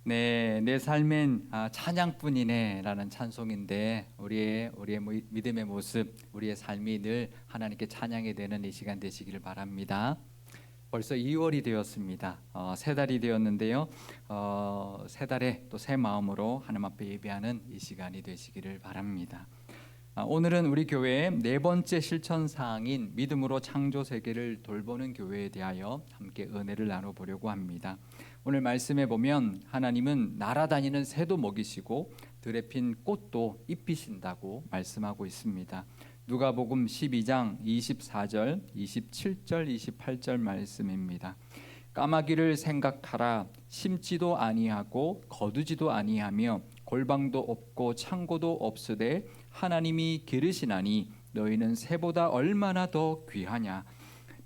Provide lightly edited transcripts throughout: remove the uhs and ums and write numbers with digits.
네, 내 삶엔 찬양뿐이네라는 찬송인데 우리의 믿음의 모습, 우리의 삶이 늘 하나님께 찬양이 되는 이 시간 되시기를 바랍니다. 벌써 2월이 되었습니다. 세 달이 되었는데요. 세 달에 또 새 마음으로 하나님 앞에 예배하는 이 시간이 되시기를 바랍니다. 오늘은 우리 교회의 네 번째 실천 사항인 믿음으로 창조 세계를 돌보는 교회에 대하여 함께 은혜를 나눠보려고 합니다. 오늘 말씀에 보면 하나님은 날아다니는 새도 먹이시고 들에 핀 꽃도 입히신다고 말씀하고 있습니다. 누가복음 12장 24절, 27절, 28절 말씀입니다. 까마귀를 생각하라. 심지도 아니하고 거두지도 아니하며 골방도 없고 창고도 없으되 하나님이 기르시나니 너희는 새보다 얼마나 더 귀하냐.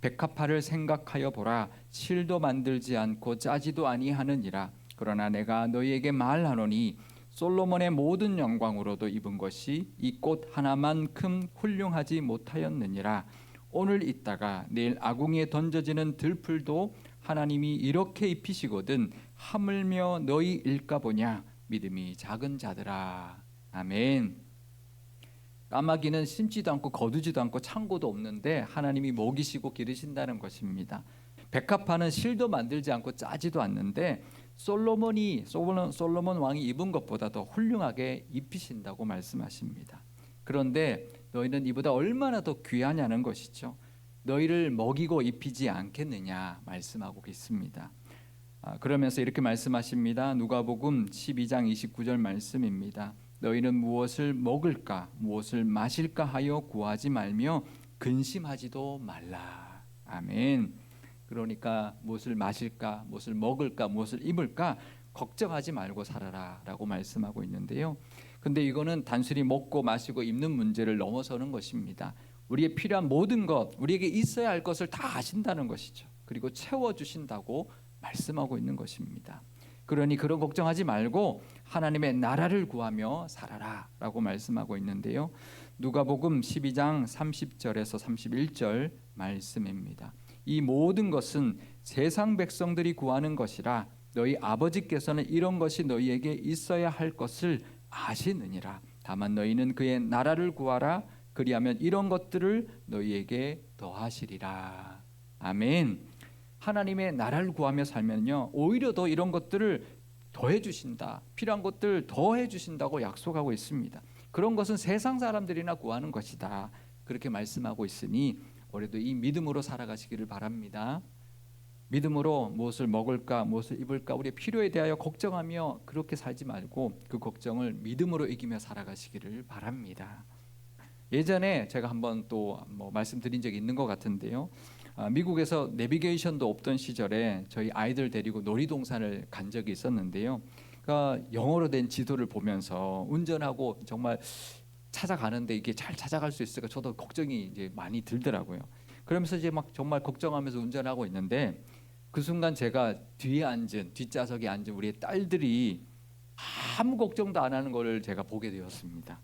백합화를 생각하여 보라. 실도 만들지 않고 짜지도 아니하느니라. 그러나 내가 너희에게 말하노니 솔로몬의 모든 영광으로도 입은 것이 이 꽃 하나만큼 훌륭하지 못하였느니라. 오늘 있다가 내일 아궁이에 던져지는 들풀도 하나님이 이렇게 입히시거든 하물며 너희 일까 보냐. 믿음이 작은 자들아. 아멘. 까마귀는 심지도 않고 거두지도 않고 창고도 없는데 하나님이 먹이시고 기르신다는 것입니다. 백합화는 실도 만들지 않고 짜지도 않는데 솔로몬 왕이 입은 것보다 더 훌륭하게 입히신다고 말씀하십니다. 그런데 너희는 이보다 얼마나 더 귀하냐는 것이죠. 너희를 먹이고 입히지 않겠느냐 말씀하고 있습니다. 그러면서 이렇게 말씀하십니다. 누가복음 12장 29절 말씀입니다. 너희는 무엇을 먹을까 무엇을 마실까 하여 구하지 말며 근심하지도 말라. 아멘. 그러니까 무엇을 마실까 무엇을 먹을까 무엇을 입을까 걱정하지 말고 살아라 라고 말씀하고 있는데요. 근데 이거는 단순히 먹고 마시고 입는 문제를 넘어서는 것입니다. 우리의 필요한 모든 것, 우리에게 있어야 할 것을 다 아신다는 것이죠. 그리고 채워주신다고 말씀하고 있는 것입니다. 그러니 그런 걱정하지 말고 하나님의 나라를 구하며 살아라 라고 말씀하고 있는데요. 누가복음 12장 30절에서 31절 말씀입니다. 이 모든 것은 세상 백성들이 구하는 것이라 너희 아버지께서는 이런 것이 너희에게 있어야 할 것을 아시느니라. 다만 너희는 그의 나라를 구하라. 그리하면 이런 것들을 너희에게 더하시리라. 아멘. 하나님의 나라를 구하며 살면요 오히려 더 이런 것들을 더해 주신다. 필요한 것들 더해 주신다고 약속하고 있습니다. 그런 것은 세상 사람들이나 구하는 것이다. 그렇게 말씀하고 있으니 올해도 이 믿음으로 살아가시기를 바랍니다. 믿음으로 무엇을 먹을까 무엇을 입을까 우리의 필요에 대하여 걱정하며 그렇게 살지 말고 그 걱정을 믿음으로 이기며 살아가시기를 바랍니다. 예전에 제가 한번 또 말씀드린 적이 있는 것 같은데요. 미국에서 내비게이션도 없던 시절에 저희 아이들 데리고 놀이동산을 간 적이 있었는데요. 그러니까 영어로 된 지도를 보면서 운전하고 정말 찾아가는데 이게 잘 찾아갈 수 있을까 저도 걱정이 이제 많이 들더라고요. 그러면서 이제 막 정말 걱정하면서 운전하고 있는데 그 순간 제가 뒷좌석에 앉은 우리의 딸들이 아무 걱정도 안 하는 걸 제가 보게 되었습니다.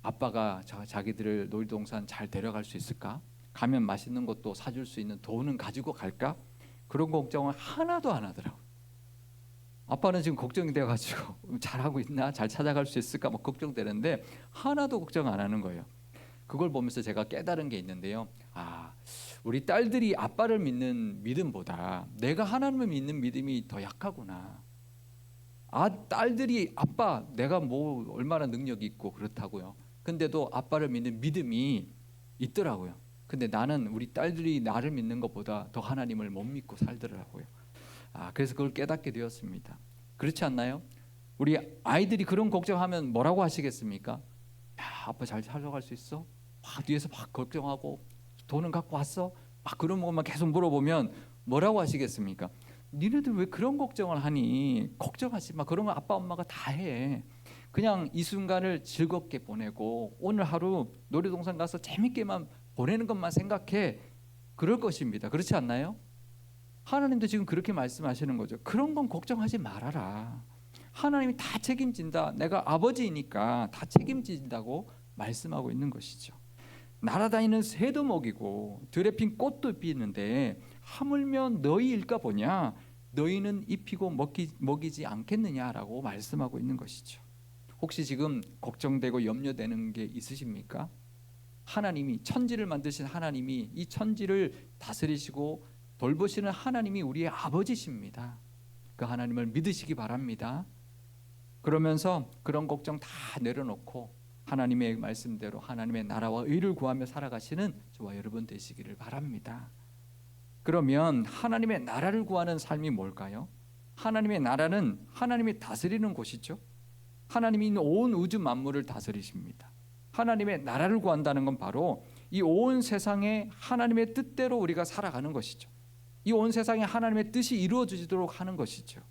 아빠가 자기들을 놀이동산 잘 데려갈 수 있을까? 가면 맛있는 것도 사줄 수 있는 돈은 가지고 갈까? 그런 걱정을 하나도 안 하더라고요. 아빠는 지금 걱정이 돼가지고 잘하고 있나? 잘 찾아갈 수 있을까? 막 걱정되는데 하나도 걱정 안 하는 거예요. 그걸 보면서 제가 깨달은 게 있는데요. 우리 딸들이 아빠를 믿는 믿음보다 내가 하나님을 믿는 믿음이 더 약하구나. 딸들이 아빠 내가 뭐 얼마나 능력이 있고 그렇다고요. 근데도 아빠를 믿는 믿음이 있더라고요. 근데 나는 우리 딸들이 나를 믿는 것보다 더 하나님을 못 믿고 살더라고요. 그래서 그걸 깨닫게 되었습니다. 그렇지 않나요? 우리 아이들이 그런 걱정하면 뭐라고 하시겠습니까? 야, 아빠 잘 살아갈 수 있어? 막 뒤에서 막 걱정하고 돈은 갖고 왔어? 막 그런 것만 계속 물어보면 뭐라고 하시겠습니까? 니네들 왜 그런 걱정을 하니? 걱정하지 마. 그런 거 아빠 엄마가 다 해. 그냥 이 순간을 즐겁게 보내고 오늘 하루 놀이동산 가서 재밌게만 보내는 것만 생각해. 그럴 것입니다. 그렇지 않나요? 하나님도 지금 그렇게 말씀하시는 거죠. 그런 건 걱정하지 말아라. 하나님이 다 책임진다. 내가 아버지이니까 다 책임진다고 말씀하고 있는 것이죠. 날아다니는 새도 먹이고 들에 핀 꽃도 피는데 하물며 너희일까 보냐. 너희는 입히고 먹이지 않겠느냐라고 말씀하고 있는 것이죠. 혹시 지금 걱정되고 염려되는 게 있으십니까? 하나님이, 천지를 만드신 하나님이 이 천지를 다스리시고 돌보시는 하나님이 우리의 아버지십니다. 그 하나님을 믿으시기 바랍니다. 그러면서 그런 걱정 다 내려놓고 하나님의 말씀대로 하나님의 나라와 의를 구하며 살아가시는 저와 여러분 되시기를 바랍니다. 그러면 하나님의 나라를 구하는 삶이 뭘까요? 하나님의 나라는 하나님이 다스리는 곳이죠. 하나님이 온 우주 만물을 다스리십니다. 하나님의 나라를 구한다는 건 바로 이 온 세상에 하나님의 뜻대로 우리가 살아가는 것이죠. 이 온 세상에 하나님의 뜻이 이루어지도록 하는 것이죠.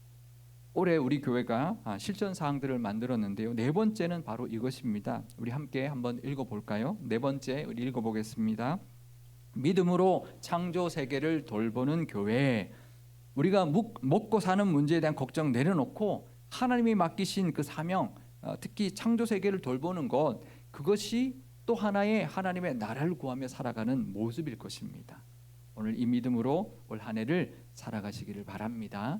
올해 우리 교회가 실천 사항들을 만들었는데요. 네 번째는 바로 이것입니다. 우리 함께 한번 읽어볼까요? 네 번째 우리 읽어보겠습니다. 믿음으로 창조 세계를 돌보는 교회. 우리가 먹고 사는 문제에 대한 걱정 내려놓고 하나님이 맡기신 그 사명, 특히 창조 세계를 돌보는 것, 그것이 또 하나의 하나님의 나라를 구하며 살아가는 모습일 것입니다. 오늘 이 믿음으로 올 한 해를 살아가시기를 바랍니다.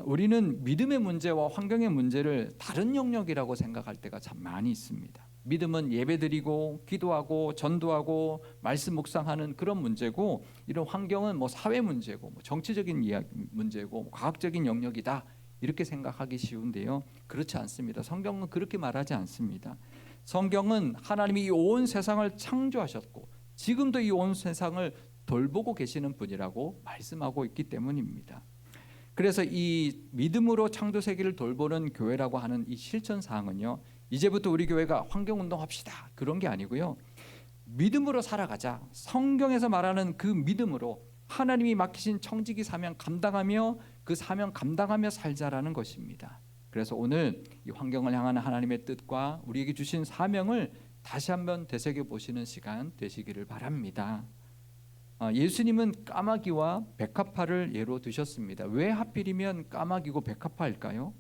우리는 믿음의 문제와 환경의 문제를 다른 영역이라고 생각할 때가 참 많이 있습니다. 믿음은 예배드리고 기도하고 전도하고 말씀 묵상하는 그런 문제고, 이런 환경은 뭐 사회 문제고 뭐 정치적인 문제고 뭐 과학적인 영역이다, 이렇게 생각하기 쉬운데요. 그렇지 않습니다. 성경은 그렇게 말하지 않습니다. 성경은 하나님이 이 온 세상을 창조하셨고 지금도 이 온 세상을 돌보고 계시는 분이라고 말씀하고 있기 때문입니다. 그래서 이 믿음으로 창조 세계를 돌보는 교회라고 하는 이 실천 사항은요, 이제부터 우리 교회가 환경운동 합시다, 그런 게 아니고요, 믿음으로 살아가자. 성경에서 말하는 그 믿음으로 하나님이 맡기신 청지기 사명 감당하며 그 사명 감당하며 살자라는 것입니다. 그래서 오늘 이 환경을 향하는 하나님의 뜻과 우리에게 주신 사명을 다시 한번 되새겨 보시는 시간 되시기를 바랍니다. 예수님은 까마귀와 백합화를 예로 드셨습니다. 왜 하필이면 까마귀고 백합화일까요?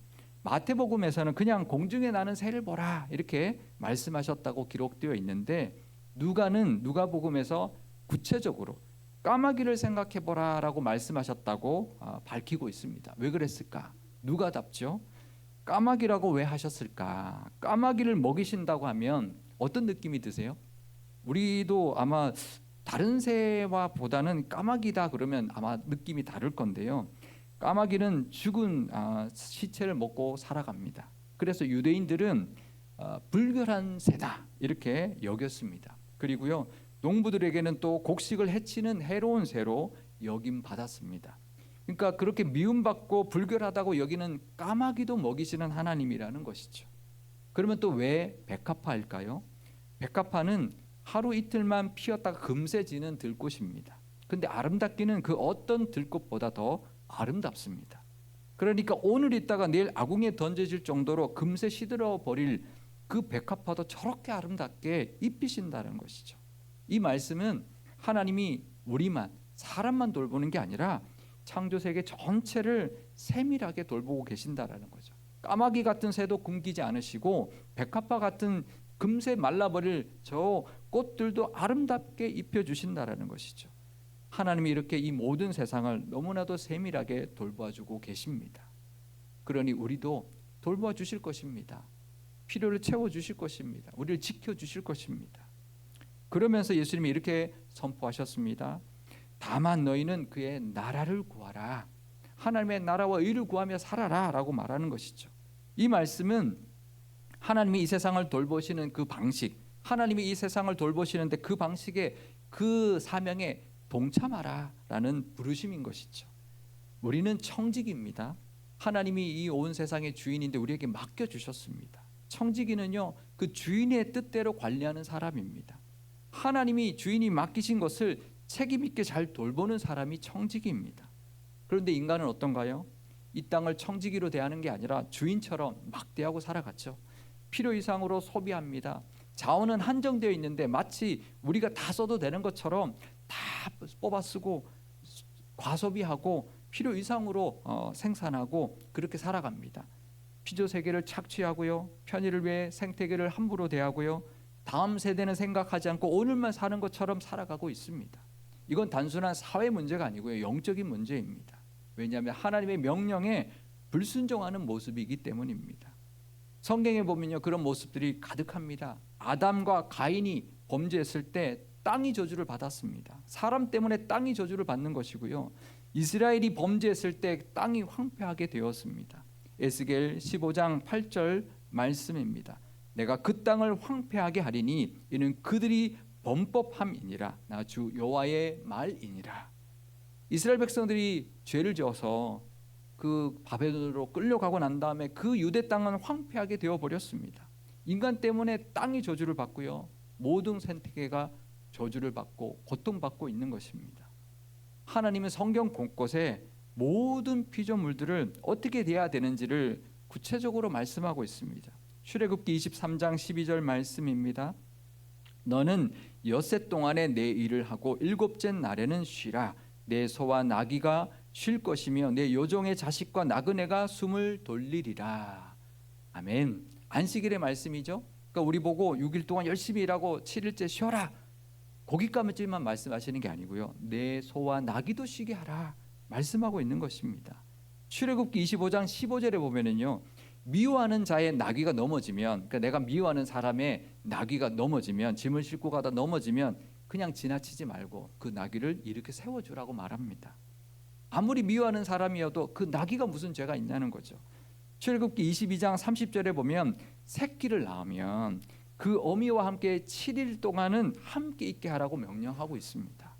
마태복음에서는 그냥 공중에 나는 새를 보라 이렇게 말씀하셨다고 기록되어 있는데, 누가복음에서 구체적으로 까마귀를 생각해 보라라고 말씀하셨다고 밝히고 있습니다. 왜 그랬을까? 누가답죠. 까마귀라고 왜 하셨을까? 까마귀를 먹이신다고 하면 어떤 느낌이 드세요? 우리도 아마 다른 새와 보다는 까마귀다 그러면 아마 느낌이 다를 건데요. 까마귀는 죽은 시체를 먹고 살아갑니다. 그래서 유대인들은 불결한 새다 이렇게 여겼습니다. 그리고요, 농부들에게는 또 곡식을 해치는 해로운 새로 여김 받았습니다. 그러니까 그렇게 미움받고 불결하다고 여기는 까마귀도 먹이시는 하나님이라는 것이죠. 그러면 또 왜 백합화일까요? 백합화는 하루 이틀만 피었다가 금세 지는 들꽃입니다. 근데 아름답기는 그 어떤 들꽃보다 더 아름답습니다. 그러니까 오늘 있다가 내일 아궁이에 던져질 정도로 금세 시들어 버릴 그 백합화도 저렇게 아름답게 입히신다는 것이죠. 이 말씀은 하나님이 우리만, 사람만 돌보는 게 아니라 창조세계 전체를 세밀하게 돌보고 계신다라는 거죠. 까마귀 같은 새도 굶기지 않으시고 백합화 같은 금세 말라버릴 저 꽃들도 아름답게 입혀주신다라는 것이죠. 하나님이 이렇게 이 모든 세상을 너무나도 세밀하게 돌봐주고 계십니다. 그러니 우리도 돌봐 주실 것입니다. 필요를 채워주실 것입니다. 우리를 지켜주실 것입니다. 그러면서 예수님이 이렇게 선포하셨습니다. 다만 너희는 그의 나라를 구하라. 하나님의 나라와 의를 구하며 살아라 라고 말하는 것이죠. 이 말씀은 하나님이 이 세상을 돌보시는 그 방식, 하나님이 이 세상을 돌보시는데 그 방식에, 그 사명에 동참하라 라는 부르심인 것이죠. 우리는 청지기입니다. 하나님이 이 온 세상의 주인인데 우리에게 맡겨주셨습니다. 청지기는요, 그 주인의 뜻대로 관리하는 사람입니다. 하나님이 주인이 맡기신 것을 책임 있게 잘 돌보는 사람이 청지기입니다. 그런데 인간은 어떤가요? 이 땅을 청지기로 대하는 게 아니라 주인처럼 막대하고 살아갔죠. 필요 이상으로 소비합니다. 자원은 한정되어 있는데 마치 우리가 다 써도 되는 것처럼 다 뽑아 쓰고 과소비하고 필요 이상으로 생산하고 그렇게 살아갑니다. 피조 세계를 착취하고요, 편의를 위해 생태계를 함부로 대하고요, 다음 세대는 생각하지 않고 오늘만 사는 것처럼 살아가고 있습니다. 이건 단순한 사회 문제가 아니고요, 영적인 문제입니다. 왜냐하면 하나님의 명령에 불순종하는 모습이기 때문입니다. 성경에 보면요, 그런 모습들이 가득합니다. 아담과 가인이 범죄했을 때 땅이 저주를 받았습니다. 사람 때문에 땅이 저주를 받는 것이고요, 이스라엘이 범죄했을 때 땅이 황폐하게 되었습니다. 에스겔 15장 8절 말씀입니다. 내가 그 땅을 황폐하게 하리니 이는 그들이 범법함이니라. 나 주 여호와의 말이니라. 이스라엘 백성들이 죄를 지어서 그 바벨론으로 끌려가고 난 다음에 그 유대 땅은 황폐하게 되어 버렸습니다. 인간 때문에 땅이 저주를 받고요, 모든 생태계가 저주를 받고 고통받고 있는 것입니다. 하나님은 성경 곳곳에 모든 피조물들을 어떻게 대해야 되는지를 구체적으로 말씀하고 있습니다. 출애굽기 23장 12절 말씀입니다. 너는 엿새 동안에 내 일을 하고 일곱째 날에는 쉬라. 내 소와 나귀가 쉴 것이며 내 요종의 자식과 나그네가 숨을 돌리리라. 아멘. 안식일의 말씀이죠. 그러니까 우리 보고 6일 동안 열심히 일하고 7일째 쉬어라, 거기까지만 말씀하시는 게 아니고요, 내 소와 나귀도 쉬게 하라 말씀하고 있는 것입니다. 출애굽기 25장 15절에 보면은요, 미워하는 자의 나귀가 넘어지면, 그러니까 내가 미워하는 사람의 나귀가 넘어지면, 짐을 싣고 가다 넘어지면 그냥 지나치지 말고 그 나귀를 이렇게 세워주라고 말합니다. 아무리 미워하는 사람이어도 그 나귀가 무슨 죄가 있냐는 거죠. 출애굽기 22장 30절에 보면 새끼를 낳으면 그 어미와 함께 7일 동안은 함께 있게 하라고 명령하고 있습니다.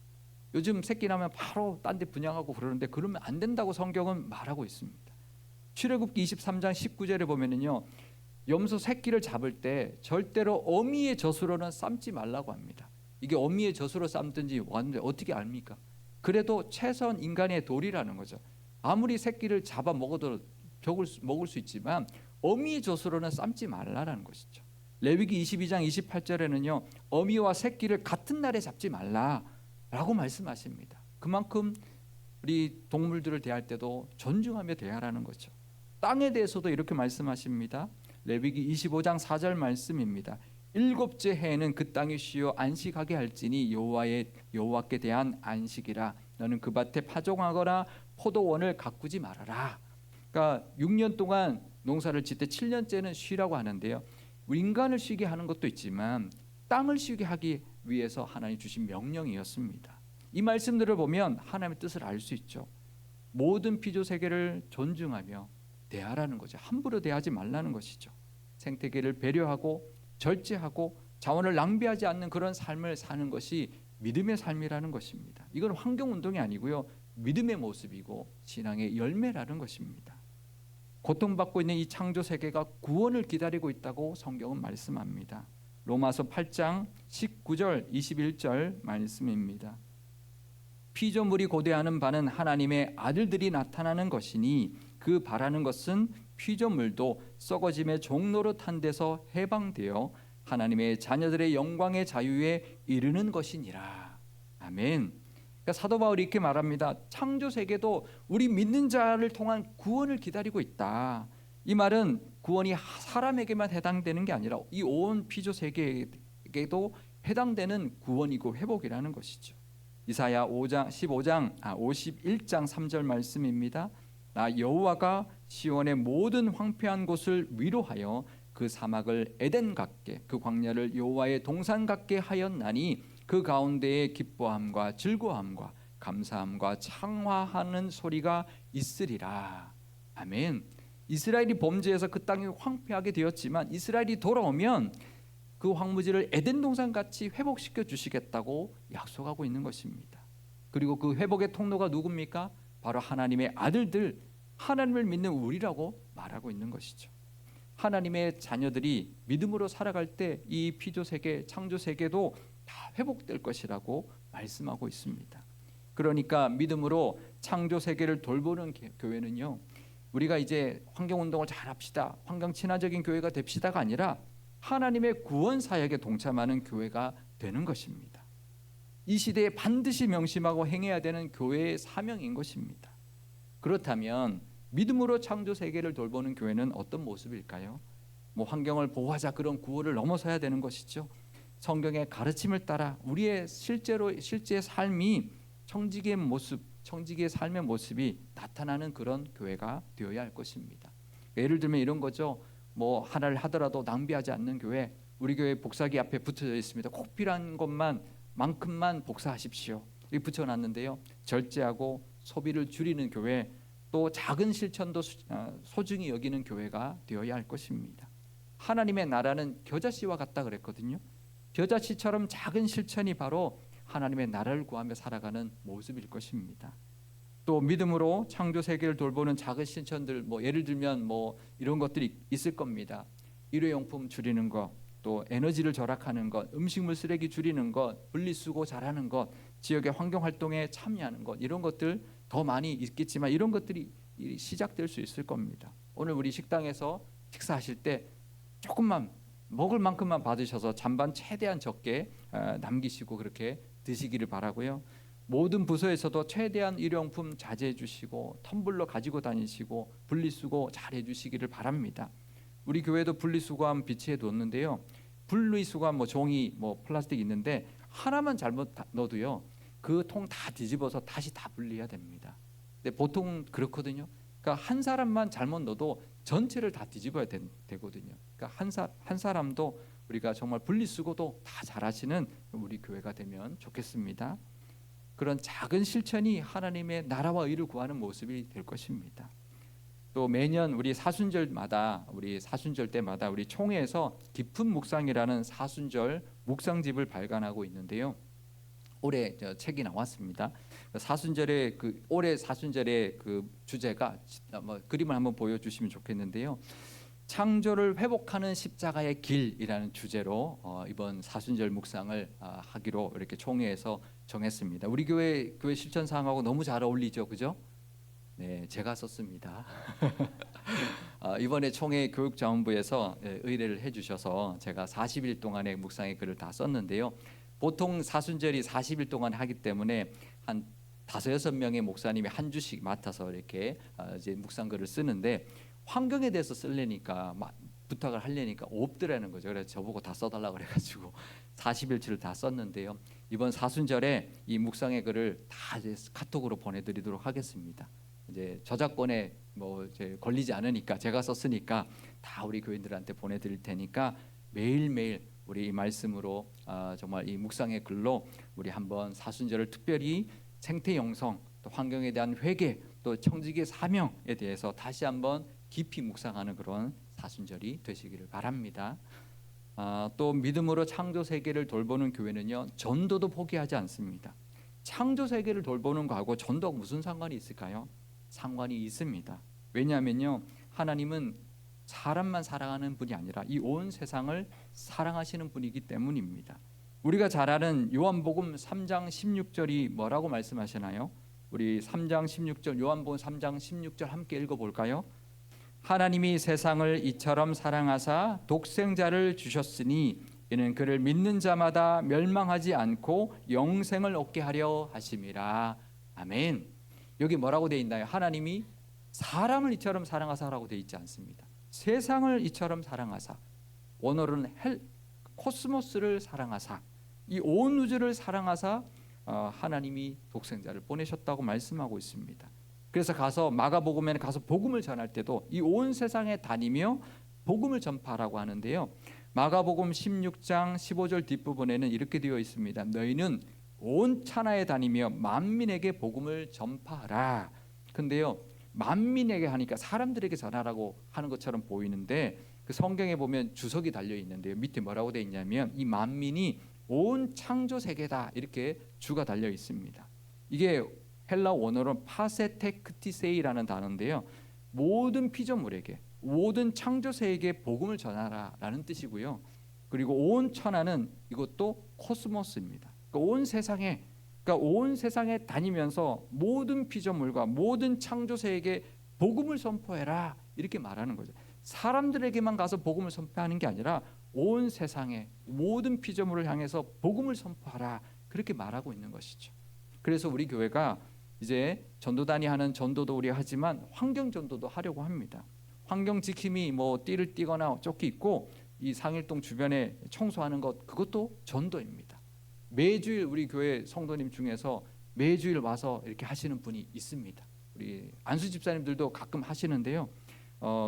요즘 새끼 낳으면 바로 딴 데 분양하고 그러는데 그러면 안 된다고 성경은 말하고 있습니다. 출애굽기 23장 19절에 보면은요, 염소 새끼를 잡을 때 절대로 어미의 젖으로는 삶지 말라고 합니다. 이게 어미의 젖으로 삶든지 왔는데 어떻게 압니까? 그래도 최소한 인간의 도리라는 거죠. 아무리 새끼를 잡아 먹어도 먹을 수 있지만 어미의 젖으로는 삶지 말라라는 것이죠. 레위기 22장 28절에는요, 어미와 새끼를 같은 날에 잡지 말라라고 말씀하십니다. 그만큼 우리 동물들을 대할 때도 존중하며 대하라는 거죠. 땅에 대해서도 이렇게 말씀하십니다. 레위기 25장 4절 말씀입니다. 일곱째 해에는 그 땅이 쉬어 안식하게 할지니 여호와께 대한 안식이라. 너는 그 밭에 파종하거나 포도원을 가꾸지 말아라. 그러니까 6년 동안 농사를 짓때 7년째는 쉬라고 하는데요, 인간을 쉬게 하는 것도 있지만 땅을 쉬게 하기 위해서 하나님 주신 명령이었습니다. 이 말씀들을 보면 하나님의 뜻을 알 수 있죠. 모든 피조 세계를 존중하며 대하라는 거죠. 함부로 대하지 말라는 것이죠. 생태계를 배려하고 절제하고 자원을 낭비하지 않는 그런 삶을 사는 것이 믿음의 삶이라는 것입니다. 이건 환경운동이 아니고요, 믿음의 모습이고 신앙의 열매라는 것입니다. 고통받고 있는 이 창조 세계가 구원을 기다리고 있다고 성경은 말씀합니다. 로마서 8장 19절 21절 말씀입니다. 피조물이 고대하는 바는 하나님의 아들들이 나타나는 것이니 그 바라는 것은 피조물도 썩어짐의 종로로 탄 데서 해방되어 하나님의 자녀들의 영광의 자유에 이르는 것이니라. 아멘. 그러니까 사도 바울이 이렇게 말합니다. 창조 세계도 우리 믿는 자를 통한 구원을 기다리고 있다. 이 말은 구원이 사람에게만 해당되는 게 아니라 이 온 피조 세계에게도 해당되는 구원이고 회복이라는 것이죠. 이사야 51장 3절 말씀입니다. 나 여호와가 시온의 모든 황폐한 곳을 위로하여 그 사막을 에덴 같게 그 광야를 여호와의 동산 같게 하였나니 그 가운데에 기뻐함과 즐거움과 감사함과 창화하는 소리가 있으리라. 아멘. 이스라엘이 범죄해서 그 땅이 황폐하게 되었지만 이스라엘이 돌아오면 그 황무지를 에덴 동산 같이 회복시켜 주시겠다고 약속하고 있는 것입니다. 그리고 그 회복의 통로가 누굽니까? 바로 하나님의 아들들, 하나님을 믿는 우리라고 말하고 있는 것이죠. 하나님의 자녀들이 믿음으로 살아갈 때 이 피조 세계, 창조 세계도 다 회복될 것이라고 말씀하고 있습니다. 그러니까 믿음으로 창조 세계를 돌보는 교회는요, 우리가 이제 환경운동을 잘합시다, 환경 친화적인 교회가 됩시다가 아니라 하나님의 구원 사역에 동참하는 교회가 되는 것입니다. 이 시대에 반드시 명심하고 행해야 되는 교회의 사명인 것입니다. 그렇다면 믿음으로 창조 세계를 돌보는 교회는 어떤 모습일까요? 환경을 보호하자 그런 구호를 넘어서야 되는 것이죠. 성경의 가르침을 따라 우리의 실제의 삶이 청지기의 모습, 청지기의 삶의 모습이 나타나는 그런 교회가 되어야 할 것입니다. 예를 들면 이런 거죠. 뭐 하나를 하더라도 낭비하지 않는 교회, 우리 교회 복사기 앞에 붙여져 있습니다. 꼭 필요한 것만큼만 복사하십시오. 이렇게 붙여놨는데요. 절제하고 소비를 줄이는 교회, 또 작은 실천도 소중히 여기는 교회가 되어야 할 것입니다. 하나님의 나라는 겨자씨와 같다 그랬거든요. 겨자씨처럼 작은 실천이 바로 하나님의 나라를 구하며 살아가는 모습일 것입니다. 또 믿음으로 창조 세계를 돌보는 작은 실천들, 뭐 예를 들면 뭐 이런 것들이 있을 겁니다. 일회용품 줄이는 것, 또 에너지를 절약하는 것, 음식물 쓰레기 줄이는 것, 분리수거 잘하는 것, 지역의 환경 활동에 참여하는 것, 이런 것들 더 많이 있겠지만 이런 것들이 시작될 수 있을 겁니다. 오늘 우리 식당에서 식사하실 때 조금만 먹을 만큼만 받으셔서 잔반 최대한 적게 남기시고 그렇게 드시기를 바라고요. 모든 부서에서도 최대한 일회용품 자제해 주시고 텀블러 가지고 다니시고 분리수거 잘 해주시기를 바랍니다. 우리 교회도 분리수거함 비치해 뒀는데요. 분리수거함 뭐 종이 뭐 플라스틱 있는데 하나만 잘못 넣어도요. 그 통 다 뒤집어서 다시 다 분리해야 됩니다. 근데 보통 그렇거든요. 그러니까 한 사람만 잘못 넣어도 전체를 다 뒤집어야 되거든요. 그러니까 한 사람도 우리가 정말 분리수거도 다 잘하시는 우리 교회가 되면 좋겠습니다. 그런 작은 실천이 하나님의 나라와 의를 구하는 모습이 될 것입니다. 또 매년 우리 사순절 때마다 우리 총회에서 깊은 묵상이라는 사순절 묵상집을 발간하고 있는데요. 올해 책이 나왔습니다. 사순절의 올해 사순절의 주제가 그림을 한번 보여주시면 좋겠는데요. 창조를 회복하는 십자가의 길이라는 주제로 이번 사순절 묵상을 하기로 이렇게 총회에서 정했습니다. 우리 교회 실천 사항하고 너무 잘 어울리죠, 그죠? 네, 제가 썼습니다. 이번에 총회 교육자원부에서 의뢰를 해주셔서 제가 40일 동안의 묵상의 글을 다 썼는데요. 보통 사순절이 40일 동안 하기 때문에 한 5-6명의 목사님이 한 주씩 맡아서 이렇게 이제 묵상글을 쓰는데 환경에 대해서 쓰려니까 부탁을 하려니까 없더라는 거죠. 그래서 저보고 다 써달라고 그래가지고 40일치를 다 썼는데요. 이번 사순절에 이 묵상의 글을 다 이제 카톡으로 보내드리도록 하겠습니다. 이제 저작권에 뭐 이제 걸리지 않으니까 제가 썼으니까 다 우리 교인들한테 보내드릴 테니까 매일매일 우리 이 말씀으로 정말 이 묵상의 글로 우리 한번 사순절을 특별히 생태 영성, 또 환경에 대한 회개, 또 청지기의 사명에 대해서 다시 한번 깊이 묵상하는 그런 사순절이 되시기를 바랍니다. 또 믿음으로 창조 세계를 돌보는 교회는요, 전도도 포기하지 않습니다. 창조 세계를 돌보는 거하고 전도가 무슨 상관이 있을까요? 상관이 있습니다. 왜냐하면요, 하나님은 사람만 사랑하는 분이 아니라 이 온 세상을 사랑하시는 분이기 때문입니다. 우리가 잘 아는 요한복음 3장 16절이 뭐라고 말씀하시나요? 우리 3장 16절, 요한복음 3장 16절 함께 읽어볼까요? 하나님이 세상을 이처럼 사랑하사 독생자를 주셨으니 이는 그를 믿는 자마다 멸망하지 않고 영생을 얻게 하려 하심이라. 아멘. 여기 뭐라고 되어 있나요? 하나님이 사람을 이처럼 사랑하사라고 되어 있지 않습니다. 세상을 이처럼 사랑하사, 원어로는 코스모스를 사랑하사, 이 온 우주를 사랑하사 하나님이 독생자를 보내셨다고 말씀하고 있습니다. 그래서 가서 마가복음에는 가서 복음을 전할 때도 이 온 세상에 다니며 복음을 전파하라고 하는데요. 마가복음 16장 15절 뒷부분에는 이렇게 되어 있습니다. 너희는 온 천하에 다니며 만민에게 복음을 전파하라. 근데요, 만민에게 하니까 사람들에게 전하라고 하는 것처럼 보이는데 그 성경에 보면 주석이 달려 있는데요. 밑에 뭐라고 되어 있냐면 이 만민이 온 창조 세계다, 이렇게 주가 달려 있습니다. 이게 헬라 원어로 파세테크티세이라는 단어인데요. 모든 피조물에게, 모든 창조 세계에 복음을 전하라라는 뜻이고요. 그리고 온 천하는 이것도 코스모스입니다. 그러니까 온 세상에 다니면서 모든 피조물과 모든 창조 세계에 복음을 선포해라, 이렇게 말하는 거죠. 사람들에게만 가서 복음을 선포하는 게 아니라 온 세상에 모든 피조물을 향해서 복음을 선포하라, 그렇게 말하고 있는 것이죠. 그래서 우리 교회가 이제 전도단이 하는 전도도 우리 하지만 환경 전도도 하려고 합니다. 환경 지킴이 뭐 띠를 띠거나 조끼 입고 이 상일동 주변에 청소하는 것, 그것도 전도입니다. 매주일 우리 교회 성도님 중에서 매주일 와서 이렇게 하시는 분이 있습니다. 우리 안수 집사님들도 가끔 하시는데요.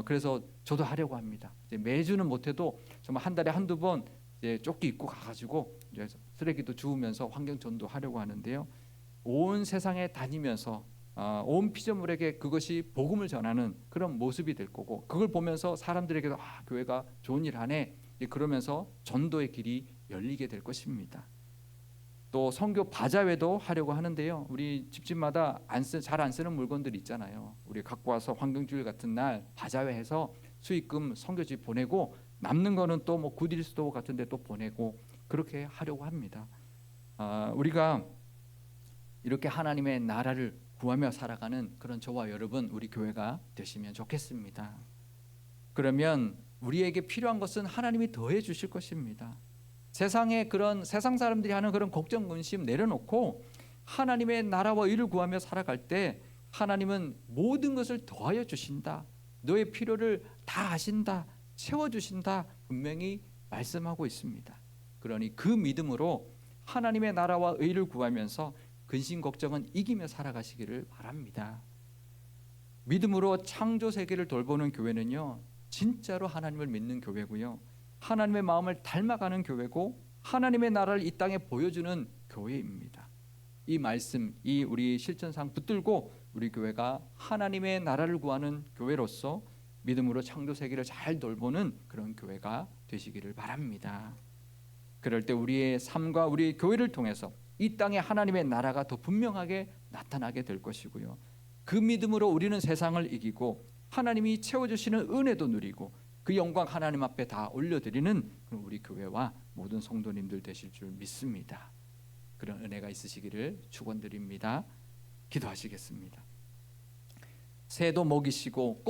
그래서 저도 하려고 합니다. 이제 매주는 못해도 정말 한 달에 한두 번 이제 조끼 입고 가가지고 이제 쓰레기도 주우면서 환경전도 하려고 하는데요. 온 세상에 다니면서 온 피조물에게 그것이 복음을 전하는 그런 모습이 될 거고, 그걸 보면서 사람들에게도 교회가 좋은 일 하네, 그러면서 전도의 길이 열리게 될 것입니다. 또 선교 바자회도 하려고 하는데요. 우리 집집마다 잘 안 쓰는 물건들 있잖아요. 우리 갖고 와서 환경주일 같은 날 바자회해서 수익금 선교지 보내고, 남는 거는 또 뭐 구딜스토어 같은 데 또 보내고, 그렇게 하려고 합니다. 우리가 이렇게 하나님의 나라를 구하며 살아가는 그런 저와 여러분, 우리 교회가 되시면 좋겠습니다. 그러면 우리에게 필요한 것은 하나님이 더해 주실 것입니다. 세상에 그런 세상 사람들이 하는 그런 걱정 근심 내려놓고 하나님의 나라와 의를 구하며 살아갈 때 하나님은 모든 것을 더하여 주신다, 너의 필요를 다 아신다, 채워주신다, 분명히 말씀하고 있습니다. 그러니 그 믿음으로 하나님의 나라와 의를 구하면서 근심 걱정은 이기며 살아가시기를 바랍니다. 믿음으로 창조 세계를 돌보는 교회는요, 진짜로 하나님을 믿는 교회고요, 하나님의 마음을 닮아가는 교회고, 하나님의 나라를 이 땅에 보여주는 교회입니다. 이 말씀, 이 우리 실천상 붙들고 우리 교회가 하나님의 나라를 구하는 교회로서 믿음으로 창조 세계를 잘 돌보는 그런 교회가 되시기를 바랍니다. 그럴 때 우리의 삶과 우리 교회를 통해서 이 땅에 하나님의 나라가 더 분명하게 나타나게 될 것이고요, 그 믿음으로 우리는 세상을 이기고 하나님이 채워주시는 은혜도 누리고 그 영광 하나님 앞에 다 올려드리는 그런 우리 교회와 모든 성도님들 되실 줄 믿습니다. 그런 은혜가 있으시기를 축원드립니다. 기도하시겠습니다. 새도 먹이시고